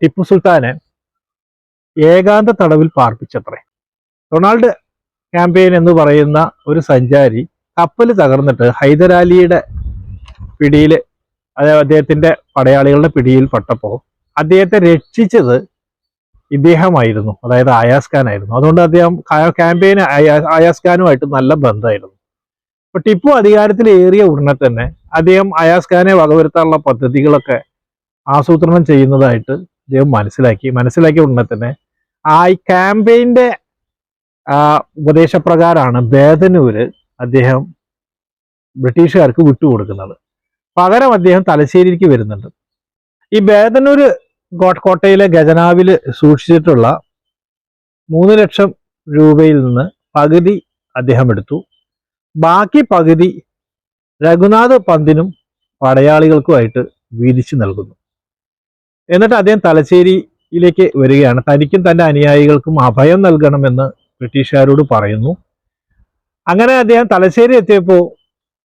Speaker 1: ടിപ്പു സുൽത്താനെ ഏകാന്ത തടവിൽ പാർപ്പിച്ചത്രേ. റൊണാൾഡ് ക്യാമ്പയിൻ എന്ന് പറയുന്ന ഒരു സഞ്ചാരി കപ്പൽ തകർന്നിട്ട് ഹൈദരാലിയുടെ പിടിയിൽ, അതായത് അദ്ദേഹത്തിന്റെ പടയാളികളുടെ പിടിയിൽ പെട്ടപ്പോൾ അദ്ദേഹത്തെ രക്ഷിച്ചത് ഇദ്ദേഹമായിരുന്നു, അതായത് അയാസ് ഖാൻ ആയിരുന്നു. അതുകൊണ്ട് അദ്ദേഹം ക്യാമ്പയിൻ അയാസ് ഖാനുമായിട്ട് നല്ല ബന്ധമായിരുന്നു. അപ്പൊ ടിപ്പു അധികാരത്തിൽ ഏറിയ ഉടനെ തന്നെ അദ്ദേഹം അയാസ് ഖാനെ വകവരുത്താനുള്ള പദ്ധതികളൊക്കെ ആസൂത്രണം ചെയ്യുന്നതായിട്ട് അദ്ദേഹം മനസ്സിലാക്കിയ ഉടനെ തന്നെ ആ ക്യാമ്പയിന്റെ ഉപദേശപ്രകാരമാണ് ബേദനൂര് അദ്ദേഹം ബ്രിട്ടീഷുകാർക്ക് വിട്ടുകൊടുക്കുന്നത്. പകരം അദ്ദേഹം തലശ്ശേരിക്ക് വരുന്നുണ്ട്. ഈ ബേദനൂര് കോട്ടയിലെ ഖജനാവില് സൂക്ഷിച്ചിട്ടുള്ള 3 ലക്ഷം രൂപയിൽ നിന്ന് പകുതി അദ്ദേഹം എടുത്തു. ബാക്കി പകുതി രഘുനാഥ് പന്തിനും പടയാളികൾക്കുമായിട്ട് വീതിച്ചു നൽകുന്നു. എന്നിട്ട് അദ്ദേഹം തലശ്ശേരിയിലേക്ക് വരികയാണ്. തനിക്കും തന്റെ അനുയായികൾക്കും അഭയം നൽകണമെന്ന് ബ്രിട്ടീഷുകാരോട് പറയുന്നു. അങ്ങനെ അദ്ദേഹം തലശ്ശേരി എത്തിയപ്പോൾ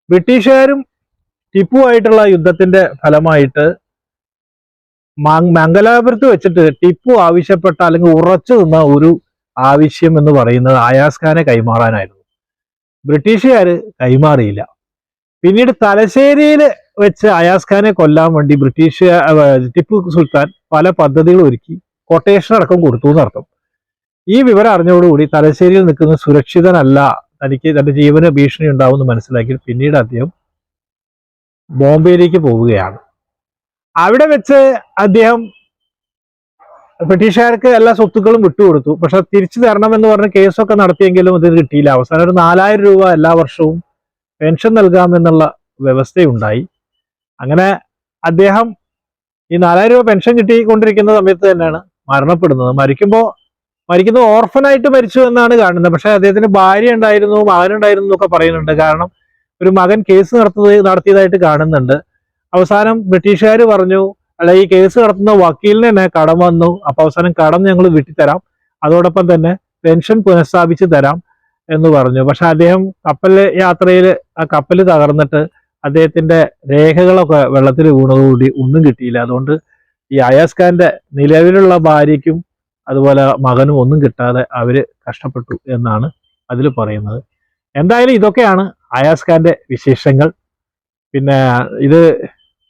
Speaker 1: ബ്രിട്ടീഷുകാരും ടിപ്പുവായിട്ടുള്ള യുദ്ധത്തിന്റെ ഫലമായിട്ട് മംഗലാപുരത്ത് വെച്ചിട്ട് ടിപ്പു ആവശ്യപ്പെട്ട അല്ലെങ്കിൽ ഉറച്ചു നിന്ന ഒരു ആവശ്യം എന്ന് പറയുന്നത് അയാസ് ഖാനെ കൈമാറാനായിരുന്നു. ബ്രിട്ടീഷുകാർ കൈമാറിയില്ല. പിന്നീട് തലശ്ശേരിയിൽ വെച്ച് അയാസ് ഖാനെ കൊല്ലാൻ വേണ്ടി ടിപ്പു സുൽത്താൻ പല പദ്ധതികൾ ഒരുക്കി കൊട്ടേഷൻ അടക്കം കൊടുത്തു എന്നർത്ഥം. ഈ വിവരം അറിഞ്ഞതോടുകൂടി തലശ്ശേരിയിൽ നിൽക്കുന്ന സുരക്ഷിതനല്ല, തനിക്ക് തന്റെ ജീവന് ഭീഷണി ഉണ്ടാവുമെന്ന് മനസ്സിലാക്കി പിന്നീട് അദ്ദേഹം ബോംബെയിലേക്ക് പോവുകയാണ്. അവിടെ വെച്ച് അദ്ദേഹം ബ്രിട്ടീഷുകാർക്ക് എല്ലാ സ്വത്തുക്കളും വിട്ടുകൊടുത്തു. പക്ഷെ തിരിച്ചു തരണമെന്ന് പറഞ്ഞ കേസൊക്കെ നടത്തിയെങ്കിലും ഇത് കിട്ടിയില്ല. അവസാനം ഒരു 4000 രൂപ എല്ലാ വർഷവും പെൻഷൻ നൽകാമെന്നുള്ള വ്യവസ്ഥയുണ്ടായി. അങ്ങനെ അദ്ദേഹം ഈ 4000 രൂപ പെൻഷൻ കിട്ടിക്കൊണ്ടിരിക്കുന്ന സമയത്ത് തന്നെയാണ് മരണപ്പെടുന്നത്. മരിക്കുന്നത് ഓർഫനായിട്ട് മരിച്ചു എന്നാണ് കാണുന്നത്. പക്ഷെ അദ്ദേഹത്തിന് ഭാര്യ ഉണ്ടായിരുന്നു, മകനുണ്ടായിരുന്നു എന്നൊക്കെ പറയുന്നുണ്ട്. കാരണം ഒരു മകൻ കേസ് നടത്തിയതായിട്ട് കാണുന്നുണ്ട്. അവസാനം ബ്രിട്ടീഷുകാർ പറഞ്ഞു, അല്ല, ഈ കേസ് നടത്തുന്ന വക്കീലിന് തന്നെ കടം വന്നു, അപ്പൊ അവസാനം കടം ഞങ്ങൾ വിട്ടിത്തരാം, അതോടൊപ്പം തന്നെ പെൻഷൻ പുനഃസ്ഥാപിച്ച് തരാം എന്ന് പറഞ്ഞു. പക്ഷെ അദ്ദേഹം കപ്പൽ യാത്രയിൽ ആ കപ്പൽ തകർന്നിട്ട് അദ്ദേഹത്തിന്റെ രേഖകളൊക്കെ വെള്ളത്തിൽ വീണതോടുകൂടി ഒന്നും കിട്ടിയില്ല. അതുകൊണ്ട് ഈ അയാസ് ഖാന്റെ നിലവിലുള്ള ഭാര്യയ്ക്കും അതുപോലെ മകനും ഒന്നും കിട്ടാതെ അവര് കഷ്ടപ്പെട്ടു എന്നാണ് അതിൽ പറയുന്നത്. എന്തായാലും ഇതൊക്കെയാണ് അയാസ് ഖാന്റെ വിശേഷങ്ങൾ. പിന്നെ ഇത്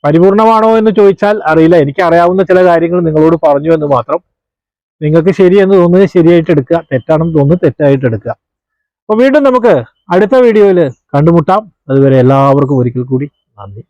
Speaker 1: പരിപൂർണമാണോ എന്ന് ചോദിച്ചാൽ അറിയില്ല. എനിക്ക് അറിയാവുന്ന ചില കാര്യങ്ങൾ നിങ്ങളോട് പറഞ്ഞു എന്ന് മാത്രം. നിങ്ങൾക്ക് ശരിയെന്ന് തോന്നുന്നത് ശരിയായിട്ട് എടുക്കുക, തെറ്റാണെന്ന് തോന്നുന്നത് തെറ്റായിട്ട് എടുക്കുക. അപ്പൊ വീണ്ടും നമുക്ക് അടുത്ത വീഡിയോയിൽ കണ്ടുമുട്ടാം. അതുവരെ എല്ലാവർക്കും ഒരിക്കൽ കൂടി നന്ദി.